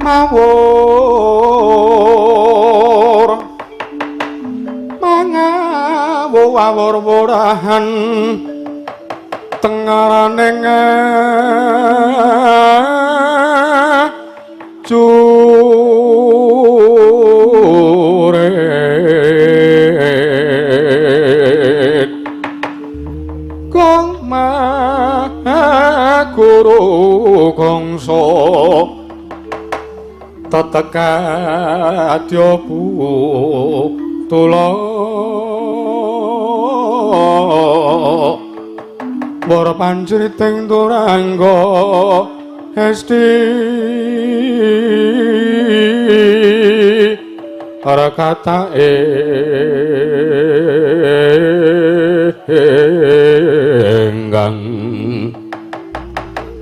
mawur mangawur-wurahan tengaraning jurit kang guru gongso tetekadya tula para panjriting turangga esti para kata enggang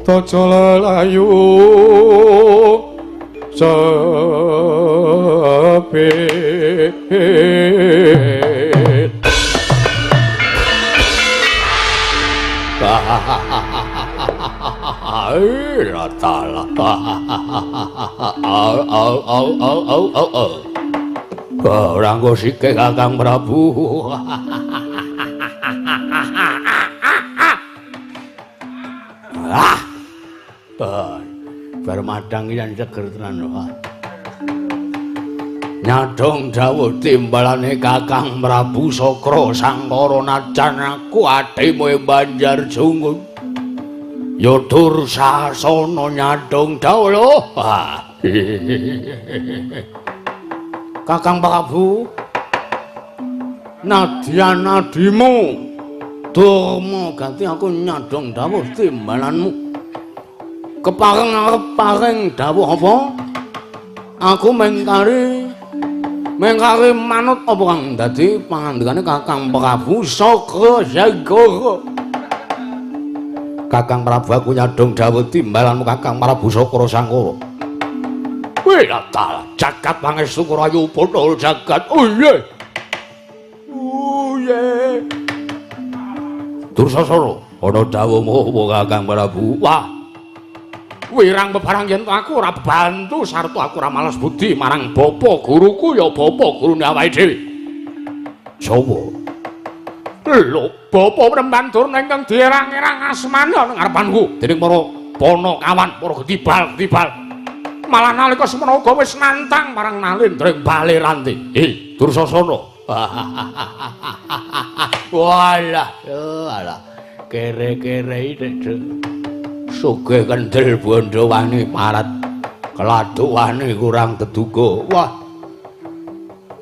tojo lelayu cepet ratala orang gosike Kakang Prabu bar madang yen seger tenan nyadong dawuh timbalane Kakang Prabu Sakra Sangkara najan aku adhimu Banjar Jungun ya Dursasana nyadong dawuh lho Kakang Prabu nadyan adimu durma ganti aku nyadong dawuh timbalanmu kepareng dawuh apa aku mengkari manut apa kang dadi pangandikane Kakang Prabu Sakra Sangkara Kakang Prabu aku nyadong dawuh timbalanmu Kakang Prabu Sakra Sangkara Wiratala jagat pangestu rayu potol jagat uye Dursasana ana dawuhmu apa Kakang Prabu wah wirang bebarang yen aku ora bantu sarta aku ora males budi marang bapa guruku ya bapa gurune awake dhewe sapa lho bapa Mrembandur ingkang dierang-erang asmana nang ngarepanku dening para Panakawan para gedibal malah nalika semana uga wis nantang marang Nalendra Baliranti Dursasana walah kere-kere iki sugih kendel bondo wani parat keladuane kurang teduga wah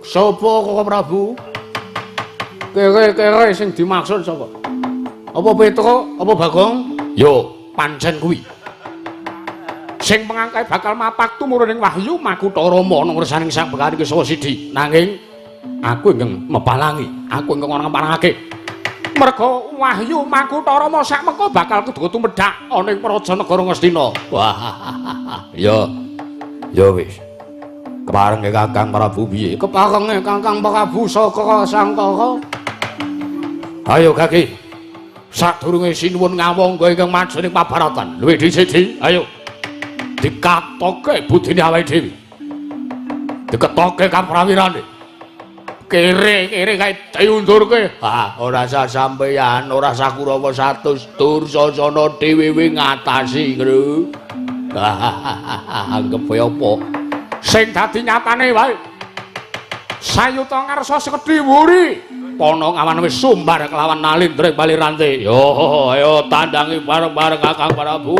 sapa Kakang Prabu kere-kere sing dimaksud sapa apa Petra apa Bagong yo pancen kuwi sing pengangkai bakal mapak tumurun wahyu Makutha Rama ana ngersaning Sang Bekari Kesawa Sidi nanging aku ingkang mepalangi aku ingkang ora ngamparake merga wahyu Makutha Rama sak mengko bakal kudu tumedhak ana ing Praja Negara Ngastina wah ya wis keparenge Kakang Prabu piye keparenge Kakang Prabu Sakra Sangkara ayo Kaki sadurunge sinuwun ngawangga ingkang majuning pabaratan luwih dhisik ayo dikatoke budine awake dhewe diketoke kaprawirane kere kae diundurke ora sah sampeyan ora sah Kurawa 100 Dursasana dhewe ngatasi lho anggep apa sing dadi nyatane wae sayuta ngarsa sekedhi wuri Panakawan wis sumbar kelawan Nalendra Baliranti yo ayo tandangi bareng-bareng Kakang Prabu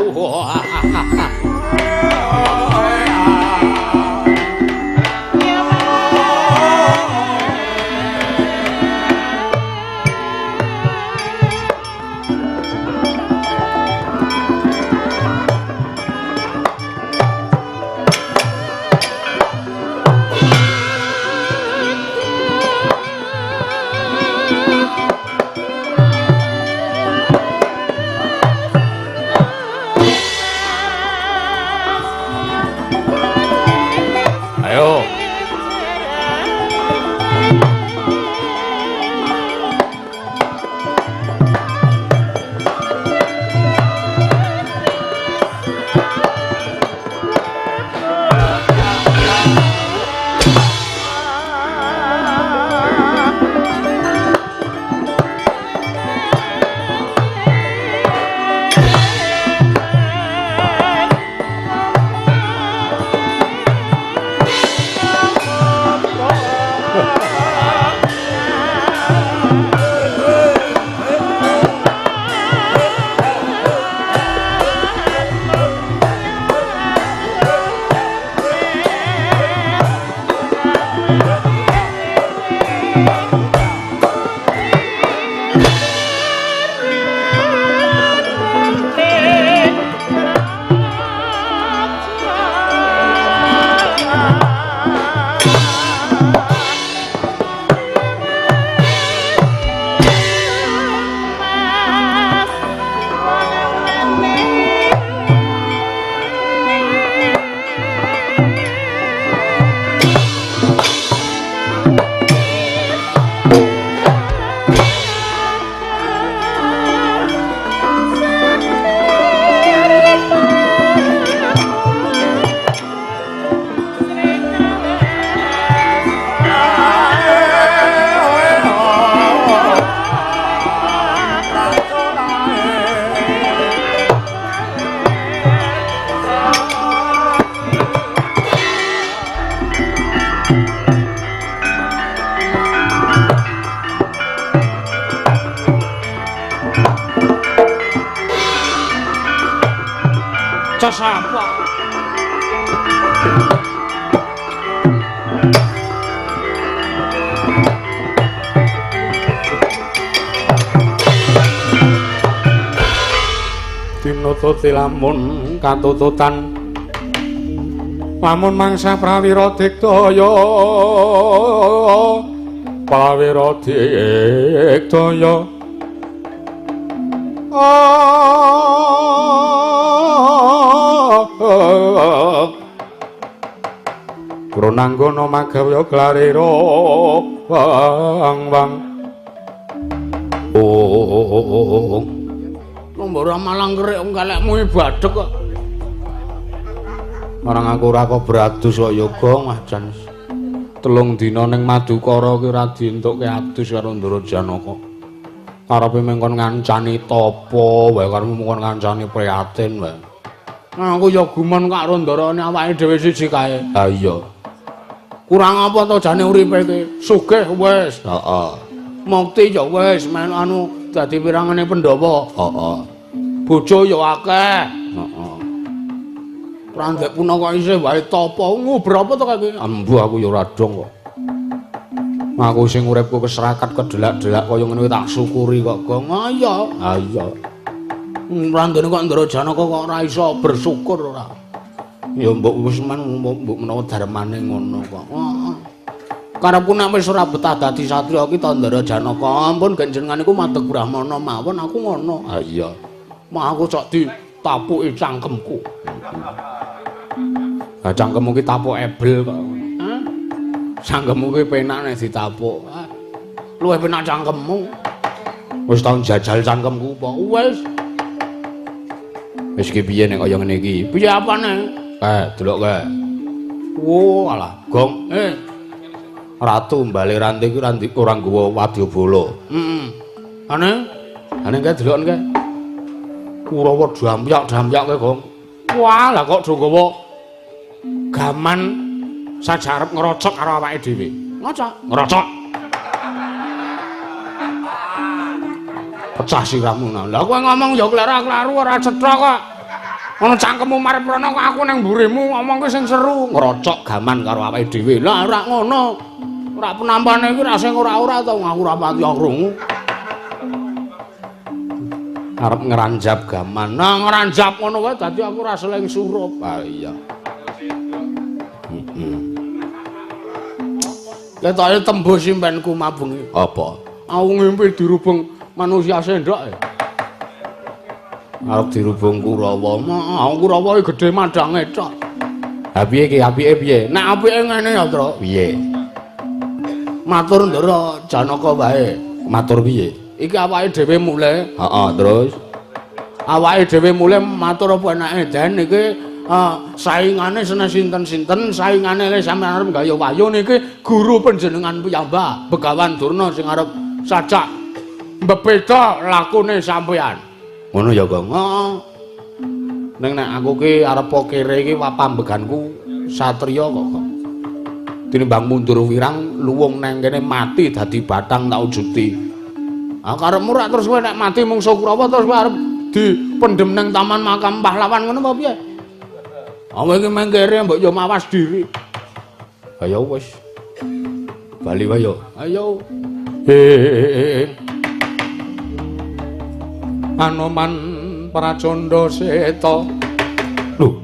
sapa? Tinututi lamun katututan lamun mangsa prawira dikdaya Prananggana magawya klarira wang Nombor malang kerik kalekmu ibadek kok. Marang aku ora kok beradus kok yoga majan. 3 dina ning Madukara ki ora dientukke adus karo Ndara Janaka. Karepe mengkon ngancani tapa wae karo mengkon ngancani prihatin wae. Nah, aku ya gumun karo ndarane awake dhewe siji kae. Ha iya. Kurang apa to jane uripe iki? Sugih wis. Heeh. Mukti ya wis men anu dadi pirangane Pandhawa. Heeh. Bojo ya akeh. Heeh. Randek punaka isih wae tapa ngobrol apa to kaki? Embuh aku ya ora dong kok. Aku sing uripku keserakat kedelak-delak kaya ngene tak syukuri kok, Gong. Ah iya. Ah iya. Randene kok Ndara Janaka kok ora iso bersyukur ora. Ya mbok wis mbok menawa darmane ngono kok. Heeh. Karepku nek wis ora betah dadi satriya ki to Ndara Janaka, ampun genjenengan iku madheg Brahmana mawon aku ngono. Ah iya. Mah aku cok ditapuki cangkemku. Lah cangkemmu ki tapuk ebel kok. Hah? Cangkemmu ki penak nek ditapuk. Luwih penak cangkemmu. Wis tau jajal cangkemku apa? Wis. Wis ki piye nek kaya ngene iki? Piye apane? Delok kae. Oh, alah, Gong. Ratu Mbale Ranti ki ora nggawa wadyabala. Heeh. Ane kae deloken kae. Kurawa dampyak-dampyak kae, Gong. Wah, lah kok do nggawa gaman sajarep ngerocok karo awake dhewe. Ngerocok. Pecah siramu. Lah kowe ngomong ya kleru-kleru ora cetha kok. Ana cangkemmu marepana kok aku nang mburimu ngomong ki sing seru. Ngerocok gaman karo awake dhewe. Lah ora ngono. Ora penampane iki ra sing ora-ora to aku ora pati krungu. Arep ngeranjap gaman. Nah ngeranjap ngono wae dadi aku ora seleng surup. Ah iya. Ketoke tembus simpenku mabengi. Apa? Aku ngimpi dirubung manusia sendok. Arep dirubung Kurawa. Aku Kurawa iki gedhe madange tok. Ha piye iki? Apike piye? Nek apike ngene ya, Tru. Piye? Matur Ndara Janaka wae. Matur piye? Iki awake dhewe mulih. Heeh, terus. Awake dhewe mulih matur apa enake den iki saingane sene sinten-sinten, saingane le sampeyan arep gaya wayu niki guru panjenengan piyambak, Begawan Durna sing arep sajak mbebeda lakune sampeyan. Ngono ya, Gong. Heeh. Ning nek aku ki arep kere iki pambeganku satriya kok. Tinimbang mundur wirang luwung nang kene mati dadi bathang tak wujuti. Karepmu rak terus kowe nek mati mungsuh Kurawa terus kowe arep dipendhem nang taman makam pahlawan ngono apa piye? Kowe iki mengkere mbok yo mawas diri. Ayo wis. Bali wae yo. Ayo. Anoman Pracandha Seta. Lho.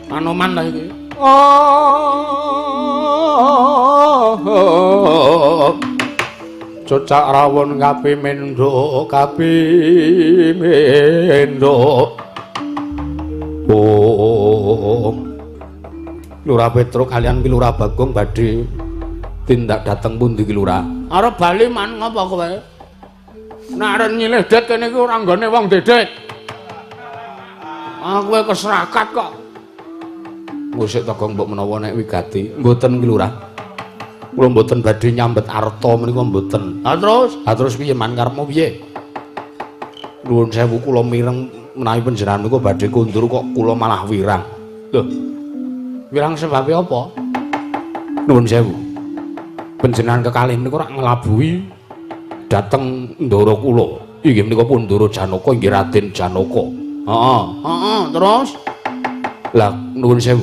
Anoman ta iki. Cocak rawon kapimendo. Lurah Petruk kalian ki Lurah Bagong badhe tindak dateng pundi ki Lurah? Arep bali man ngapa kowe? Nek arep nyilih det kene iki ora nggone wong dedet. Kowe keserakat kok. Musik teko mbok menawa nek wigati. Mboten ki Lurah. Kula mboten badhe nyambet arta menika mboten. Ha terus piye man karepmu piye? Nuwun sewu kula mireng menawi panjenengan menika badhe kundur kok kula malah wirang. Lho. Wirang sebabe apa? Nuwun sewu. Panjenengan kekalih menika ora nglabuhi dhateng ndara kula. Inggih menika pun Ndara Janaka inggih Raden Janaka. Heeh, terus Lah nuwun sewu.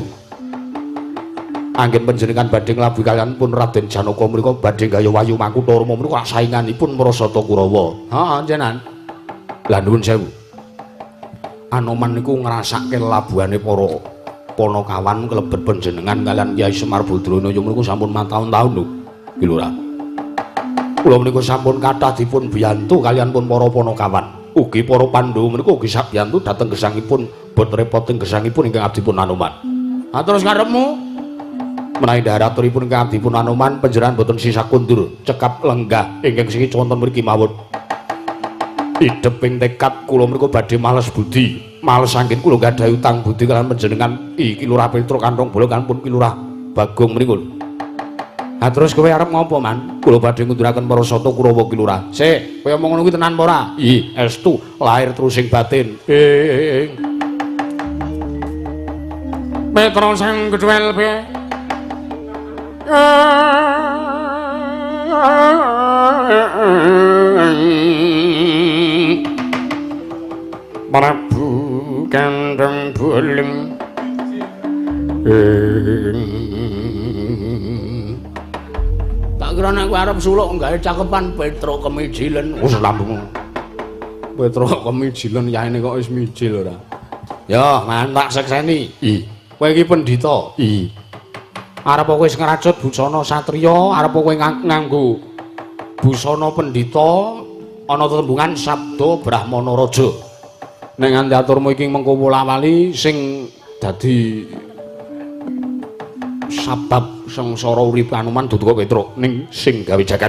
Anggen panjenengan badhe nglabuhi kaliyan pun Raden Janaka menika badhe gaya wayu Makutha Rama menika sainganipun Marasata Kurawa. Heeh, njenan. Lah nuwun sewu. Anoman niku ngrasake labuhane para Panakawan kelebet panjenengan kaliyan Kyai Semar Badrana menika sampun mataun-taun lho. Ki Lurah. Kula menika sampun kathah dipun biyantu kaliyan pun para Panakawan. Ugi para Pandhawa menika ugi sabiyantu dhateng gesangipun boten repoting gesangipun ingkang abdipun Anoman. Terus karepmu menawi dharaturipun ingkang abdipun Anoman panjenengan boten sisa kundur cekap lenggah ingkang sing wonten mriki mawon. Ideping tekad kula menika badhe males budi, males anggen kula gadhahi utang budi kaliyan panjenengan Ki Lurah Petruk Kantong Bola kan pun Ki Lurah Bagong mriku. Terus kowe arep ngopo, Man? Kula badhe ngunduraken Marasata Kurawa Ki Lurah. Sik, kowe omong ngono kuwi tenan apa ora? Ih, estu lahir terus sing batin. Metro sang gedwel be. Prabu Kandang Boleng. Tak kira nek kowe arep suluk gawe cakepan Petro Kemijilen. Wis lambungmu. Petro Kemijilen yaene kok wis mijil ora. Ya, man tak sekseni. Kowe iki pendhita. Arep kowe wis ngracut busana satriya, arep kowe nganggo busana pendhita ana tembungan sabda Brahmana Raja. Nek nganti aturmu iki mengko wala-wali sing dadi sabab sengsara urip Anoman dudu kok Petruk ning sing gawe jagat.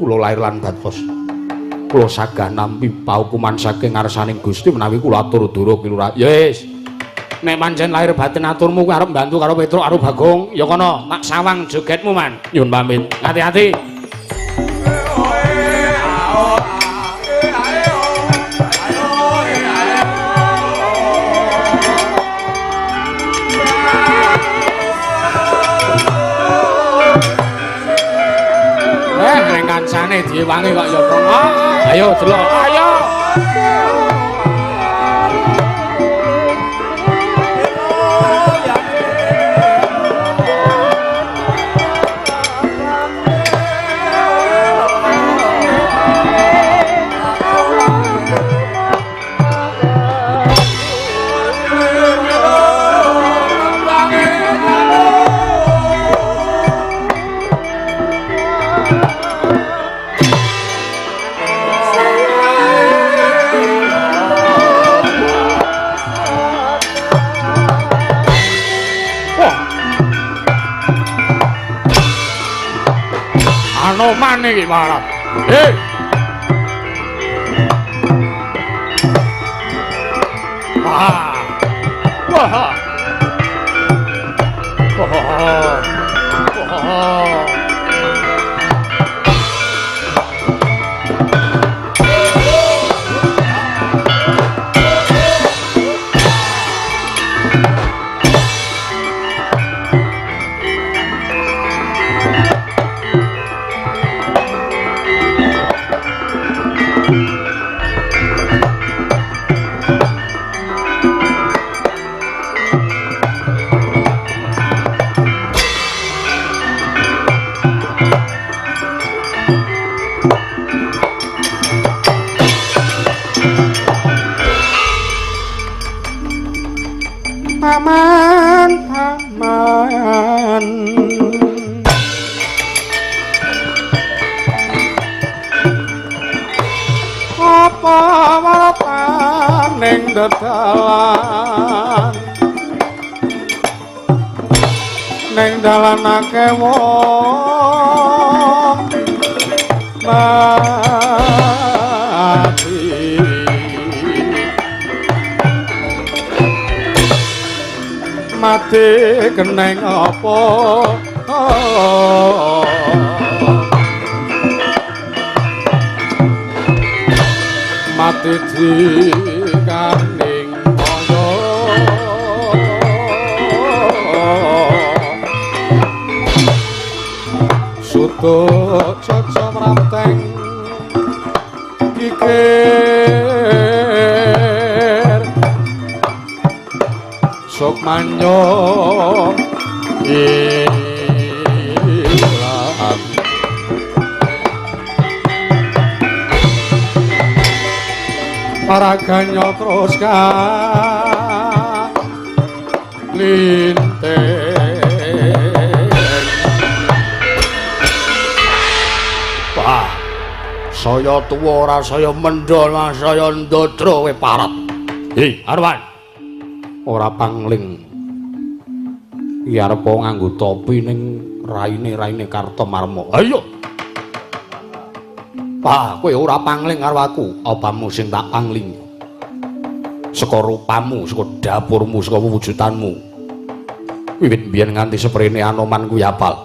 Kula lair lan batos. Kula sagah nampi paukuman saking ngarsaning Gusti menawi kula atur dura Ki Lurah. Ya wis. Nek pancen lahir batin aturmu kuwi arep mbantu karo Petruk karo Bagong, ya kono tak sawang jogetmu, Man. Nyuwun pamit. Hati-hati. Kancane diwangi kok ya prono. Ayo delok, ayo. Anoman iki marat. Wah. Wah. Neng dalanake wong mati mati keneng apa mati dikaning kaya suto caca mranteng kikir Sukmanyo ilang paraganya terus linteng. Wah, saya tuwa ora saya mendol mas saya ndodro we parat. Hei, Arwan. Ora pangling. Iki arep nganggo topi ning raine Kartomarma. Ayo. Wah, kowe ora pangling karo aku, apamu sing tak pangling. Saka rupamu, saka dapurmu, saka wujudanmu. Wiwit biyen nganti seprene Anoman kuwi apal.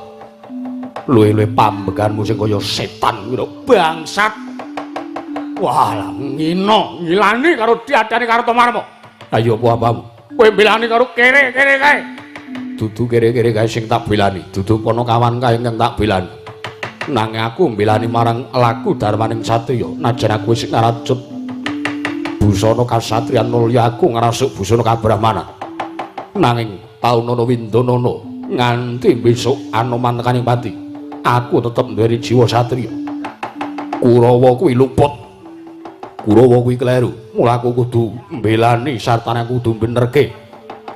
Luwe-luwe pambeganmu sing kaya setan kuwi bangsat. Wah, ngilani karo diadane Kartomarma. Ayo apa apamu? Kowe belani karo kere-kere kae. Dudu kere-kere kae sing tak belani, dudu ponokawan kae ingkang tak belani. Nanging aku mbelani marang laku darmaning satriya najan aku wis ngaracut busana kasatriyan mulya aku ngrasuk busana kabrahmanan nanging taunana windanana nganti besok Anoman tekaning pati aku tetep nduweni jiwa satriya. Kurawa kuwi luput, Kurawa kuwi kleru, mula aku kudu mbelani sartane aku kudu benerke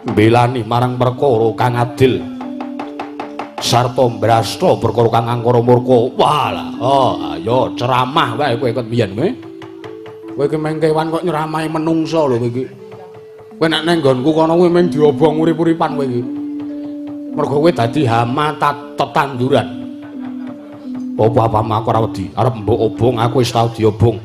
mbelani marang perkara kang adil sarta mbrasta perkara kang angkara murka. Walah, ayo ceramah wae kowe ket biyen kowe. Kowe iki meng kewan kok nyeramahi menungsa lho kowe iki. Kowe nek nang nggonku kono kowe meng diobong urip-uripan kowe iki. Mergo kowe dadi hama tetanduran. Apa-apa aku ora wedi, arep mbok obong aku wis tau diobong.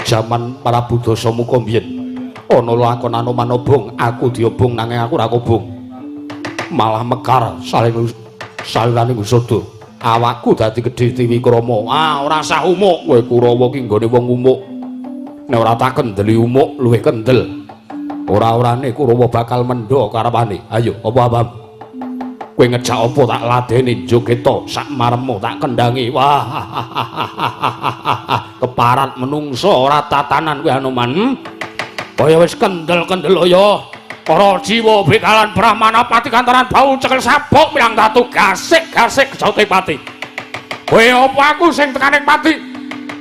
Jaman para Budasa muka biyen ana lakon Anoman obong, aku diobong nanging aku ora kobong. Malah mekar salirane Gusada. Awakku dadi gedhe tiwi krama. Ora sah umuk kowe Kurawa ki nggone wong umuk. Nek ora tak kendeli umuk luwih kendel. Ora-orane Kurawa bakal mendha karepane. Ayo, apa-apa? Kowe ngejak apa tak ladeni jogeta sak maremu tak kendangi. Wah. Keparat menungso ora tatanan kowe Anoman. Kaya wis kendel-kendel ya. Para jiwa bekalan Brahmana pati kantaran bau cekel sabuk milang tatu gasik-gasik kejaute pati. Kowe apa aku sing tekaning pati?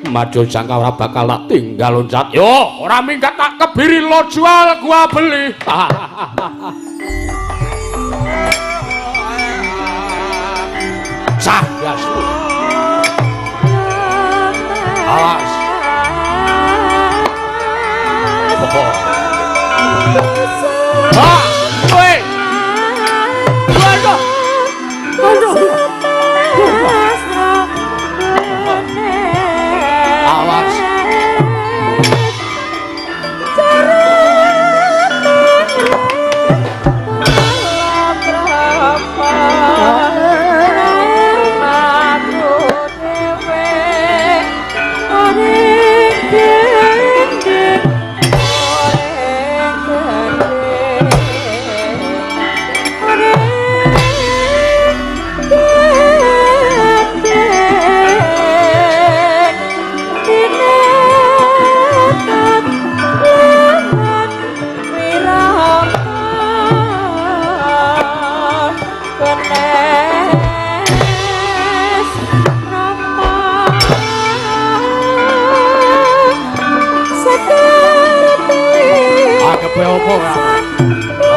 Maju jangka ora bakal tak tinggal loncat. Yo, ora minggat tak kebiri lo jual gua beli. Cahdas. Awas. Woi. Waduh. Awas.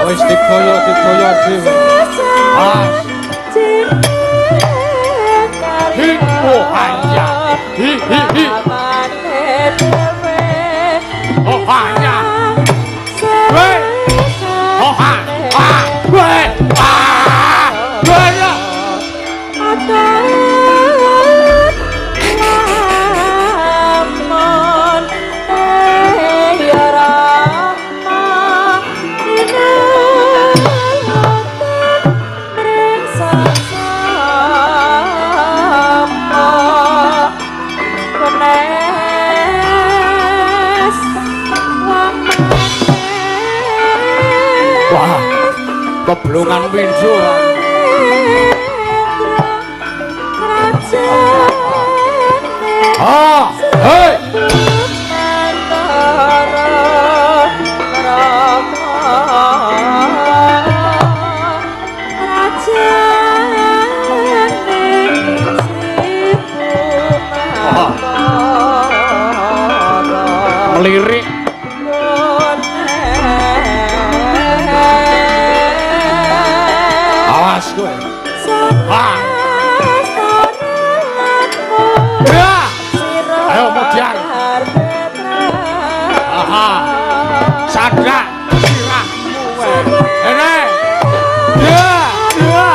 Wis dikoyo dhewe. Mas. Hi oh hanya. Hi. Oh hanya. Weh. Oh ha. Weh. Keblungan pinju. Hei. kowe. Ha. Ya. Ayo Mudian. Aha. Sadra sirahmu kowe. Ene. Ya, ya.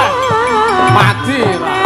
Mati ra.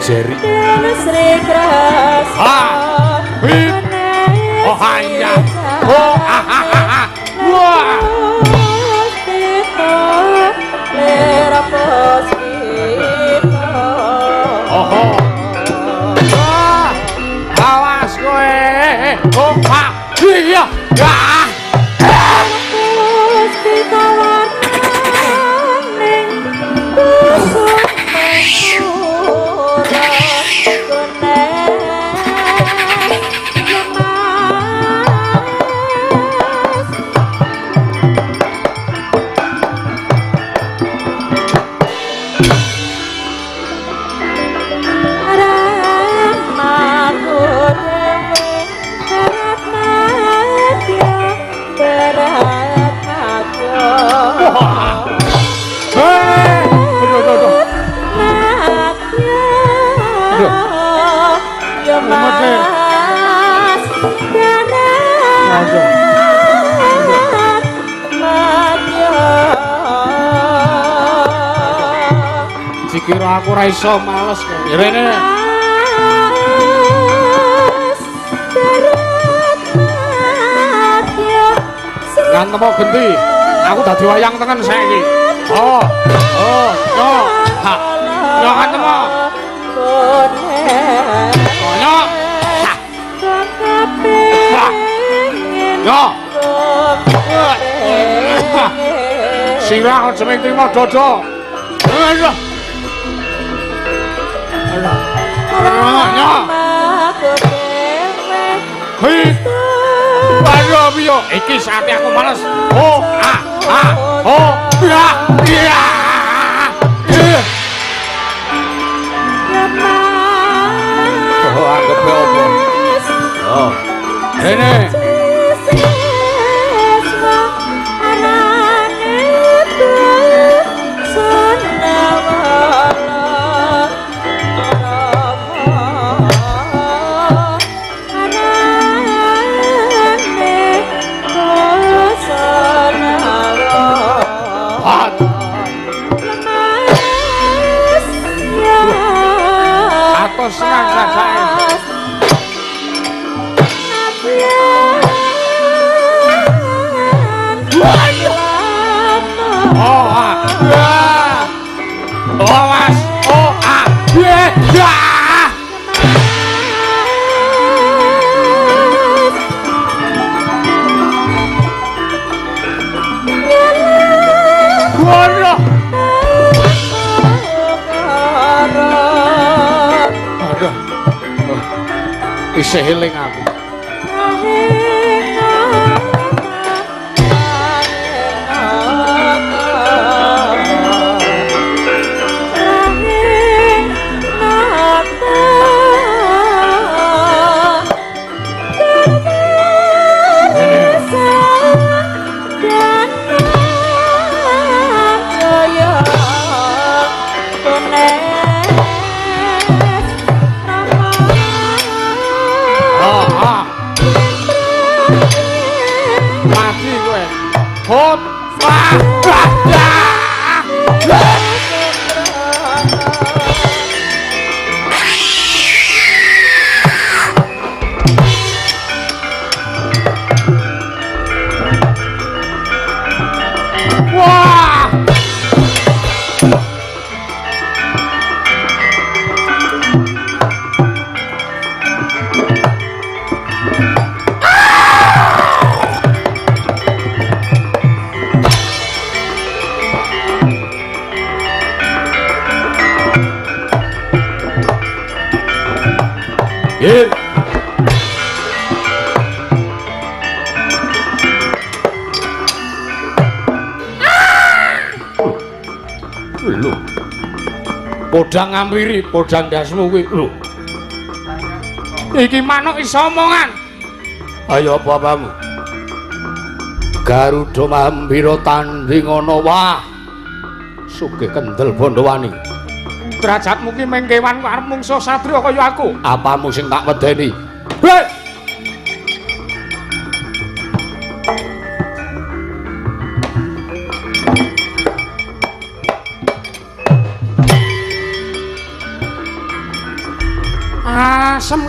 Jerry. Oh hanya. Oh wah. Oh. Awas kowe. Oh iya. dikira aku ora iso males kok. Rene. Ngantem kok genti. Aku dadi wayang tengen saiki. Oh. Oh, yo. Ha. Yo ngantem kok. Oh, yo. Ha. Yo. Sirah aja mung trimo dodo. Ayo. Ayo. Hei. Ayo piye? Iki saate aku males. Oh, oh, ya, ya. Oh, anggap opo? Oh. Rene. Senang saja. Oh, oh, mas, oh, ya. Waduh. Isih eling aku. Podang ngampiri, podang dasmu kuwi lho. Iki manuk iso omongan. Ayo apa-apamu? Garuda Mambira tandhing ana wah. Sugih kendel Bondowani. Derajatmu ki mung kewan arep mungsuh satriya kaya aku. Apamu sing tak wedeni? Hei! Asem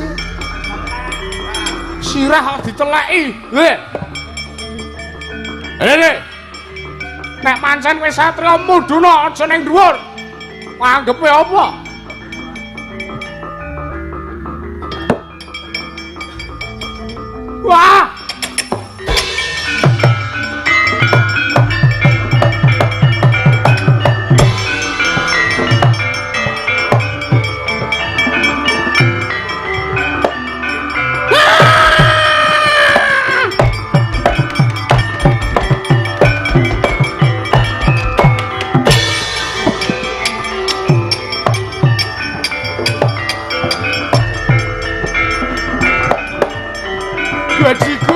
sirah diteleki. Rene. Nek pancen wis satriya mudhuna aja ning dhuwur. Anggepe apa? Wah! Gajiku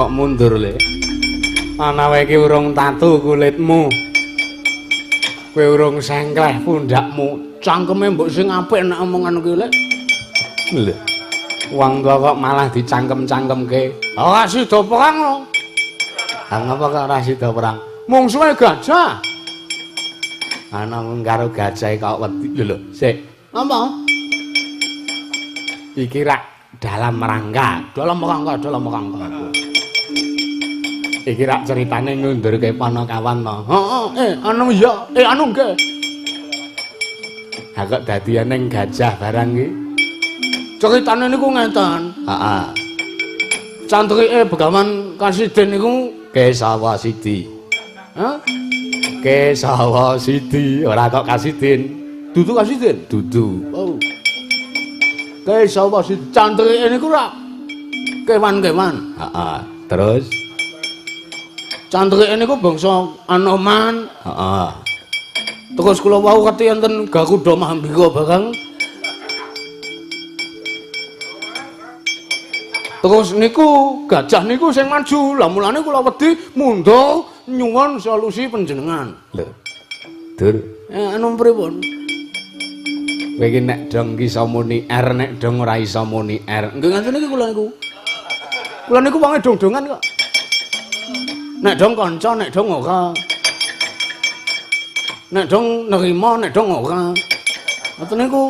Kok mundur le? Ana wae iki urung tatu kulitmu. Kowe urung sengkleh pundakmu. Cangkeme mbok sing apik nek omongan kuwi le. Lho. Wong tuwa kok malah dicangkem-cangkemke. Ora sida perang lho. Ah ngapa kok ora sida perang? Mungsuhe gajah. Ana karo gajah kok wedi lho. Sik. Apa? Iki rak dalam rangka. Dalam rangka. Iki rak ceritane ngundurke Panakawan to. Heeh, anu ya, anu nggih. Ha kok dadian ning gajah barang iki. Ceritane niku ngeten. Heeh. Cantrike Begawan Kasiden niku Kesawasidi. Hah? Kesawasidi, ora kok Kasiden. Dudu Kasiden, dudu. Oh. Kesawasidi cantrike niku ra kewan-kewan. Heeh. Terus cantrike niku bangsa Anoman. Heeh. Terus kula wau keti enten Garuda Mahambika barang. Terus niku gajah niku sing maju. Lah mulane kula wedi mundur nyuwun solusi panjenengan. Lho. Dur. Anu pripun? Kowe iki nek dong iso muni R, nek dong ora iso muni R. Nggih ngoten iki kula niku. Kula niku wonge dong-dongan kok. Nek dong kanca, nek dong ora. Nek dong nerima, nek dong ora. Ngoten niku.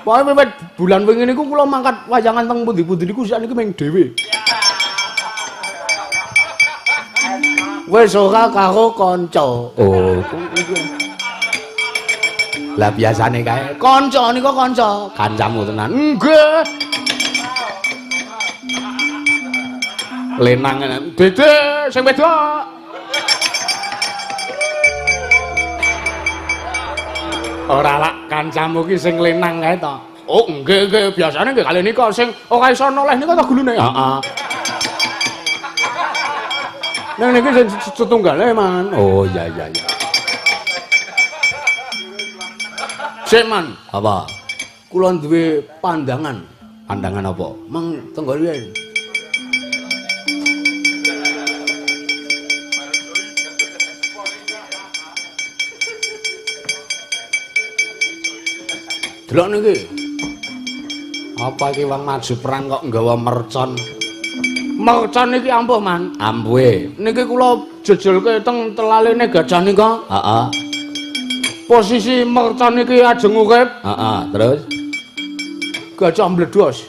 Pokoke wiwit bulan wingi niku kula mangkat wayangan teng pundi-pundi niku sakniki ming dhewe. Wis ora karo kanca. Oh, lah biasane kae kanca nika kanca, kancamu tenan. Nggih. Lenang Dede sing wedok. Ora lak kancamu ki sing lenang kae to. Oh nggih biasane nggih kali nika sing ora iso noleh nika to gulune. Heeh. Nang niki sing setunggale man. Oh iya. Sik man, apa? Kula duwe pandangan. Pandangan apa? Mang tenggo riyen. Delok niki. Apa iki wong maju perang kok nggawa mercon? Mercon niki ampuh, Man. Ampuhe. Niki kula jejelke teng telalene gajah nika. Heeh. Posisi mercon niki ajeng urip. Heeh, terus gajah mbledos.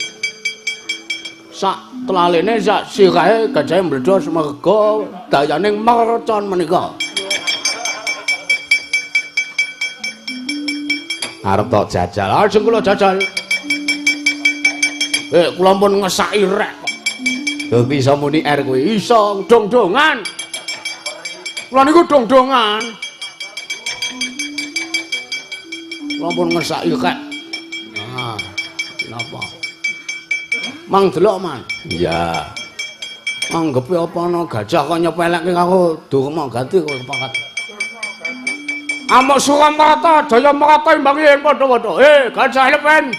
Sak telalene sak sirahe gajah mbledos merga dayaning mercon menika. Arep tok jajal. Ajeng kula jajal. Kula pun ngesaki rek kok. Dadi iso muni R kuwi. Iso dong-dongan. Kula niku dong-dongan. Kula pun ngesaki rek. Nah, napa? Mang delok, Man. Iya. Anggepe apa ana gajah kok nyepelekke karo Durma Ganti kok kepakat. Amuk Suramarta, Jaya Marata imbangi ing padha-padha. Gajah Elepen.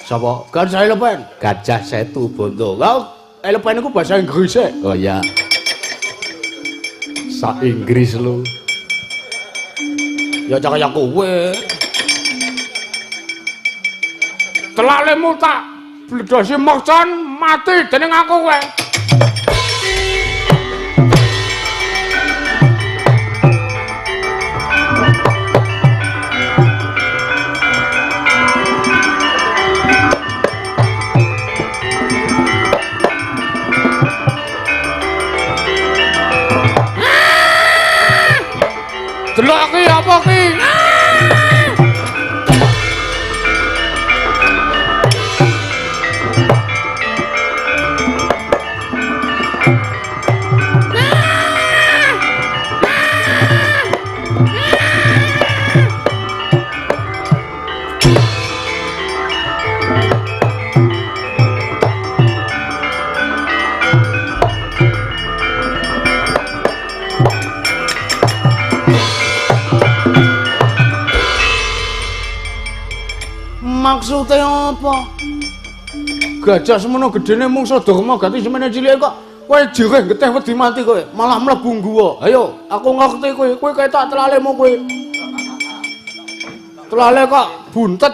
Sapa? Gajah Elepen. Gajah Setu Bondo. Lah, Elepen iku bahasa Inggris. Oh iya. Sa Inggris lu. Ya kaya kowe. Telalemu tak bledosi mercon mati dening aku kowe. Delok ki apa ki? Maksudnya apa? Gajah semono gedene mungsa Dharma ganti semene cilik kok kowe jireh getih wedi mati kowe, malah mlebu guwa. Ayo, aku ngerti kowe, kowe ketok telalemu kowe. Telale kok buntet.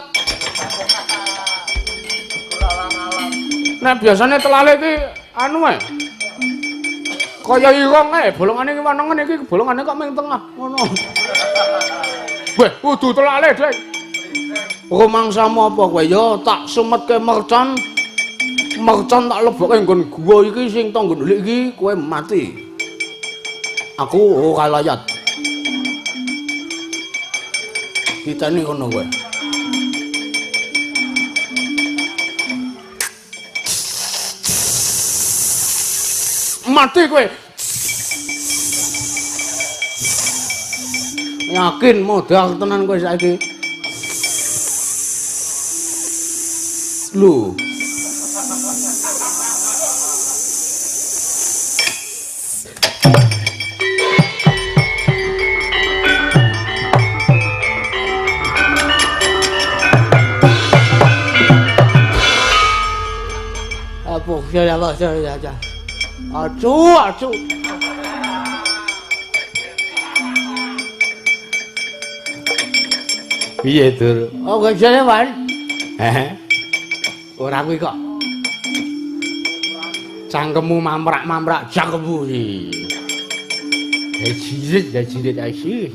Nek biasane telale iki anu ae. Kaya irong ae, bolongane iki wanengen iki bolongane kok ming tengah ngono. Weh, kudu telale, Dek. Rumangsamu apa kowe? Ya tak sumetke mercon. Mercon tak lebokke nggon guwa iki sing tanggo ndelik iki kowe mati. Aku ora layat. Ditani ngono kowe. Mati kowe. Yakin modal tenan kowe saiki. Lu. Ya. Aduh. Piye, Dur? Oh, gajane, Wan. Ora kuwi kok. Cangkemmu mamrak-mamrak cangkemmu iki. Jirit asih.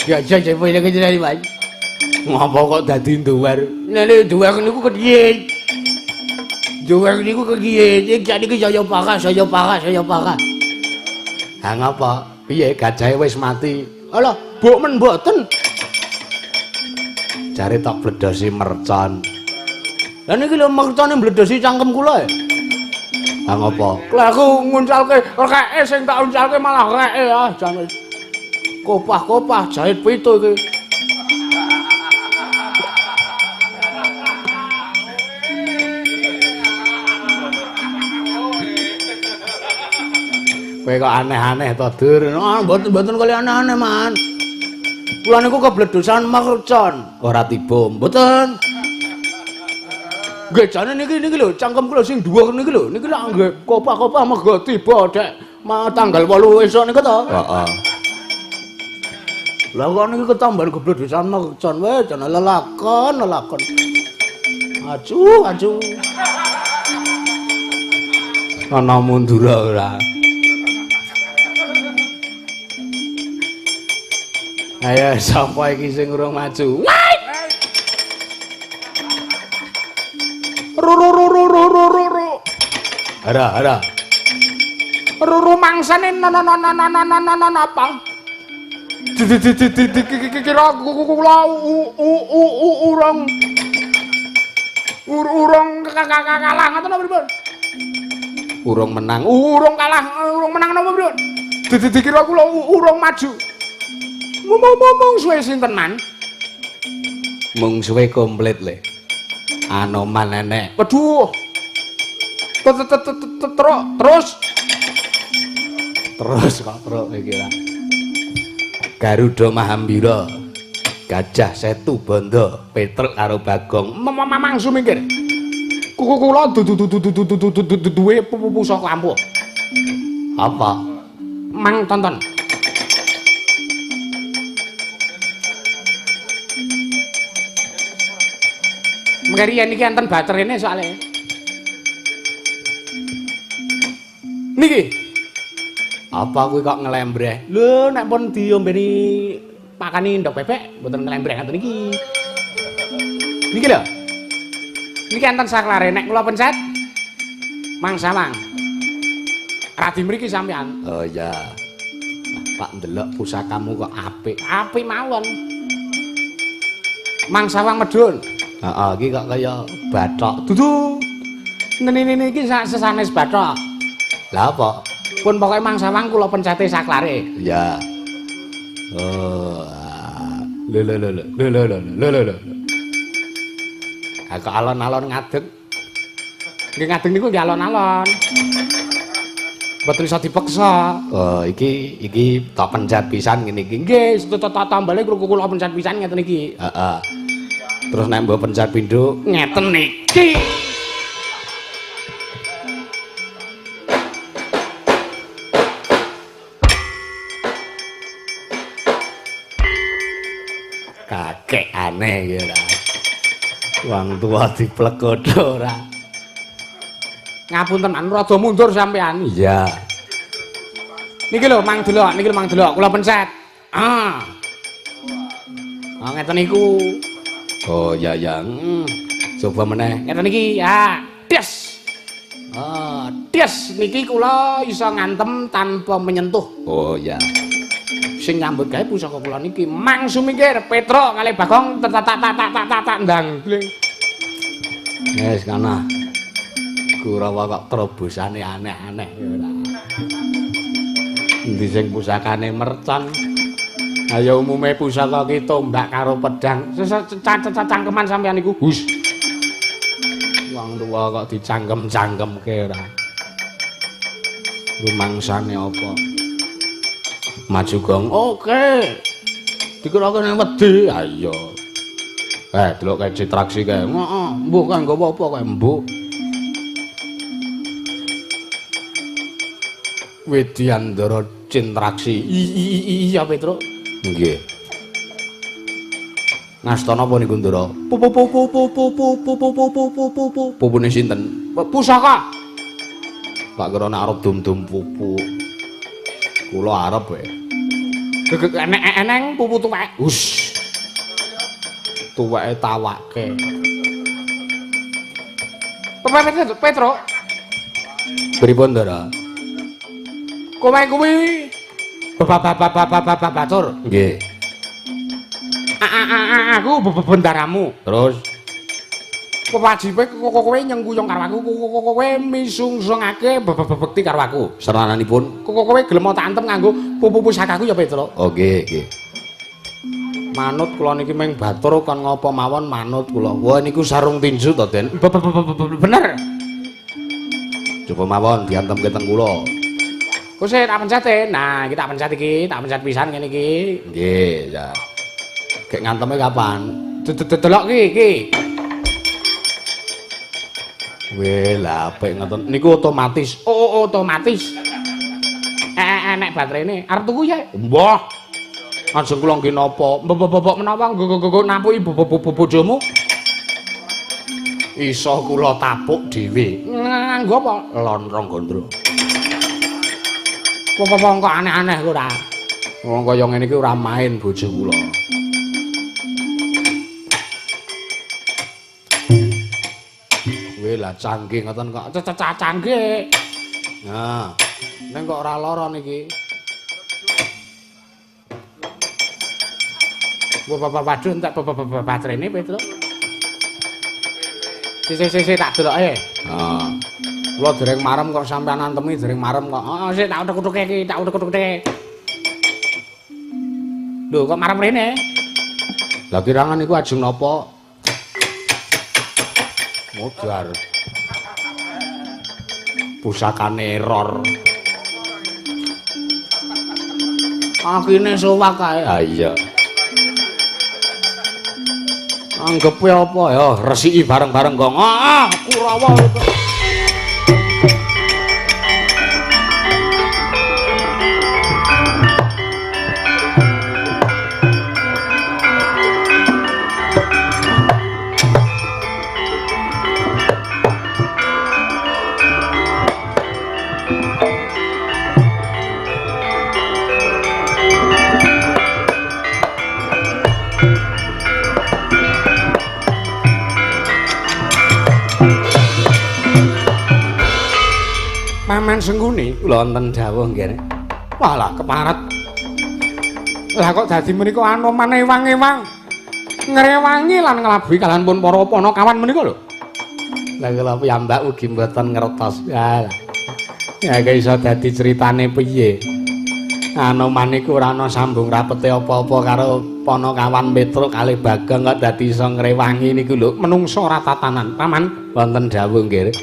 Gajah cepe nek jenenge, Wan. Ngapa kok dadi nduwer? Nek nduwer niku kepiye? Juwer niku kegiye, iki saya pakas. Ha ngapa? Piye gajahe wis mati? Alah, mbok men mboten. Jare tak bledosi mercon. Lah niki lho mercone bledosi cangkem kula e. Ha ngapa? Lah aku nguncalke reke sing tak uncalke malah reke ah jan kopah-kopah jahit pitu iki. Kowe kok aneh-aneh to, Dur. Mboten kali aneh-aneh, Man. Kula niku kebledosan mercon, ora tiba, mboten. Nggih, jane niki lho, cangkem kula sing dhuwur niki lho. Niki lak nggih kopah-kopah mergo tiba Dek tanggal 8 esuk niku to. Heeh. Lah kok niki ketambahan kebledosan mercon wae jane lelakon. Aju. Ana mundur ora. Ayo sapa iki sing urung maju? Ru. Ara. Ru mangsane apa? Kira kula urung kalah ngoten napa pripun? Urung menang, urung kalah, urung menang napa pripun? Dikira kula urung maju. Ngomong suwe sintenan. Mung suwe komplit le. Anoman nenek. Waduh. Terus kok terus iki lah. Garuda Mahambira. Gajah Setu Banda, Petruk karo Bagong. Mangsu minggir. Kula duwe pusaka lampu. Apa? Mang tonton. Mengerian niki enten baterene soalnya. Niki. Apa kuwi kok ngelembreh? Lho nek pun diombeni pakani ndok bebek mboten ngelembreh ngoten niki. Niki lho. Niki enten saklare nek kula pencet mangsamang. Radi mriki sampean. Oh iya. Pak ndelok pusakamu kok apik. Apik mawon. Mangsawang medun. Heeh, iki kok kaya bathok. Dudu. Nene iki sesanes bathok. Lah apa? Pun pokoke mangsawang kula pencete saklare. Iya. Oh. Lho. Kok alon-alon ngadeg. Nggih ngadeg niku nggih alon-alon. Mboten iso dipeksa. Oh, iki tak pencet pisan ngene iki. Nggih, tak tambale kula pencet pisan ngeten iki. Heeh. Terus nek mbok pencet pindho ngeten iki. Kakek aneh ya ora. Wong tuwa diplekodho ora. Ngapunten an rada mundur sampean. Iya. Niki lho Mang Delok, kula pencet. Ah. Ah ngeten niku. Oh ya ya. Coba meneh. Ngeten iki. Ah, des. Ah, des niki kula iso ngantem tanpa menyentuh. Oh ya. Sing nyambut gawe pusaka kula niki Mang Sumikir, Petro kalih Bagong tak ndang. Wis kana. Kurawa kok terobosane aneh-aneh ya ora. Endi sing pusakane mercon. Ayo umume pusaka ki tombak karo pedang. Cangkeman sampean niku. Hus. Wong tuwa kok dicangkem-cangkemke ora. Rumangsane apa? Maju gong. Oke. Dikira kene wedi. Ha iya. Delok kae citraksi kae. Heeh, mbuh kan nggo apa kae mbuh. Widyandara Cintraksi. Iya Petro. Nggih. Ngastana apa niku Ndara? Pupune sinten? Pusaka. Tak kira nek arep dum-dum pupu. Kula arep wae. Eneng pupu tuwek. Hus. Tuweke tawake. Petro. Pripun Ndara? Kowe kuwi batur. Nggih. Aku bendaramu. Terus kewajibe kowe nyengkuyung karo aku, kowe misungsungake bekti karo aku. Serananipun kowe gelem tak antem nganggo pusakaku ya Petro. Oh nggih, nggih. Manut kula niki ming batur kon ngapa mawon manut kula. Wah niku sarung tinju to, Den. Bener. Coba mawon diantemke teng kula. Kok sik tak pencet. Nah, iki tak pencet iki, tak pencet pisan ngene iki. Nggih, ya. Gek nganteme kapan? Delok iki. Weh, lah apik ngoten. Niku otomatis. Oh, otomatis. Nek baterene arep tuku ya. Mbah. Ajeng kula nggih napa? Mbok menawa nggo nampuki bojomu. Iso kula tapuk dhewe. Nganggo apa? Lontrong gondro. Wong kok aneh-aneh kok ora. Wong kaya ngene iki ora main bojo kula. Weh lah canggih ngoten kok. Canggih. Nah, ning kok ora lara niki. Waduh entek baterene Petro. Sik tak deloke. Heeh. Kula dereng marem kok sampean antemi dereng marem kok. Heeh, sik tak utek-utek iki, tak utek-utek. Lho, kok marem rene? Lah kirangan iku ajeng napa? Modar. Pusakane error. Akine sowak kae. Ha iya. Anggepe apa ya? Resiki bareng-bareng kok. Ah, Kurawa. Paman Sengguni kula wonten dawuh nggih. Walah keparet. Lah kok dadi menika anoman ewang-ewang. Ngrewangi lan nglabuhi kaliyan pun para Panakawan menika lho. Lah kula piyambak ugi mboten ngertos. Ya. Ya iso dadi critane piye? Anoman iku ora ana sambung rapete apa-apa karo Panakawan Petro kalih Bagong kok dadi iso ngrewangi niku lho menungso ora tatanan. Paman wonten dawuh nggih.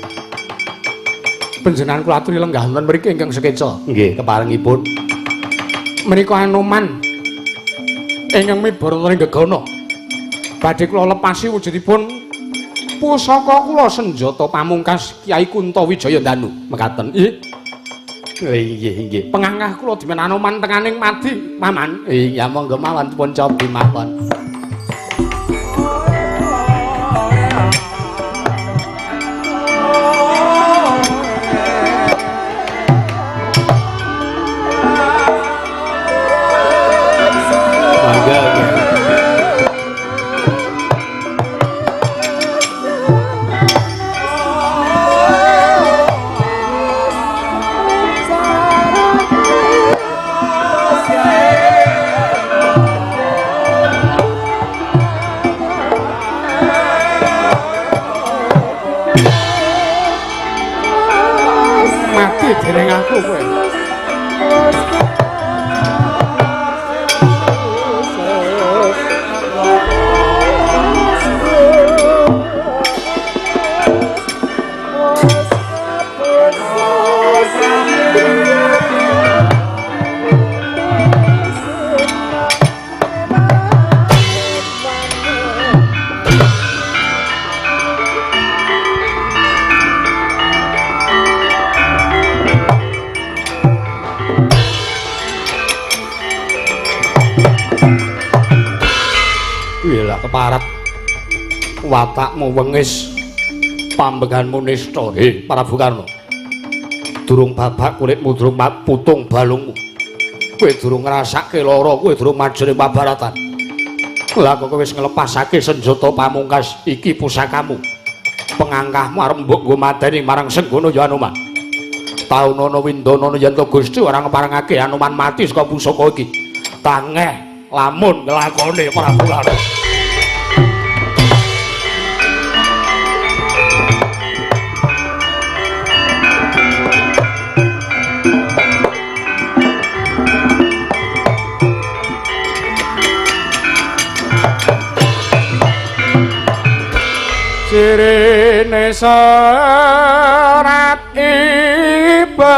Panjenengan kula aturi lenggah wonten mriki ingkang sekeca. Nggih, keparengipun. Menika Anoman ingkang mibar wonten Gegana. badhe kula lepasi wujudipun pusaka kula senjata pamungkas Kyai Kunto Wijaya Danu mekaten. Nggih. Pengangah kula dimen Anoman tenganing mati, Paman. Iya monggo mawon pun cobi mawon. Dening aku kowe. Keparat watakmu wengis pambeganmu nista Prabu Karna durung babak kulitmu durung putung balungmu kowe durung ngrasake lara kowe durung maju ning pabaratan lha kok kowe wis nglepasake senjata pamungkas iki pusakamu pengangkahmu arep mbok nggo mateni marang Senggono ya Anoman taunana windana yen to Gusti ora ngeparengake Anoman mati saka pusaka iki tangeh lamun nglakone Prabu Karna. Sirine serat iban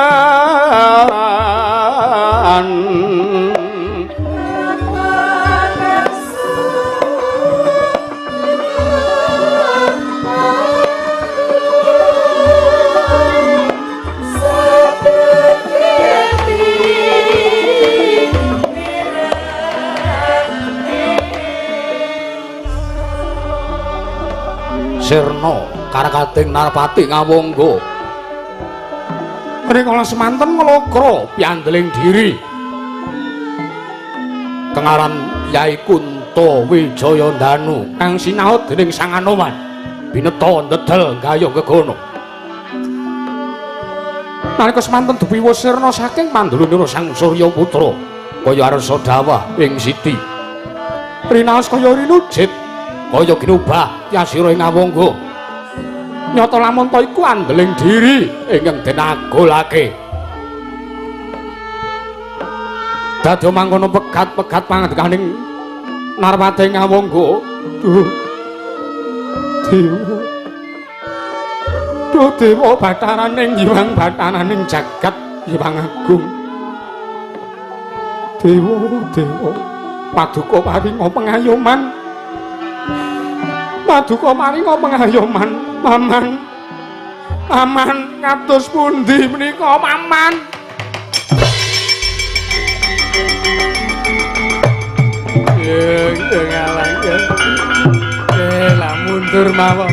Sirna karakating Narpati ngawangga rikala semanten nglokro piandeling diri kengaran Kyai Kunto Wijaya Danu kang sinaut dening Sang Anoman bineta ndedel gayuh kegono nalika semanten dupiwa sirna saking Pandulunira Sang Surya Putra kaya arsa dawah ing siti rinaos kaya rinujit kaya ginubah yasira ing ngawangga nyata lamun ta iku andeling diri ingkang den agolake dadi mangkono pegat-pegat pangandikaning Narpati ngawangga Dewa Batharaning Hyang Batharaning jagat Hyang Agung Dewa paduka paringa pengayoman Paman kados pundi menika Paman ngalang lah mundur mawon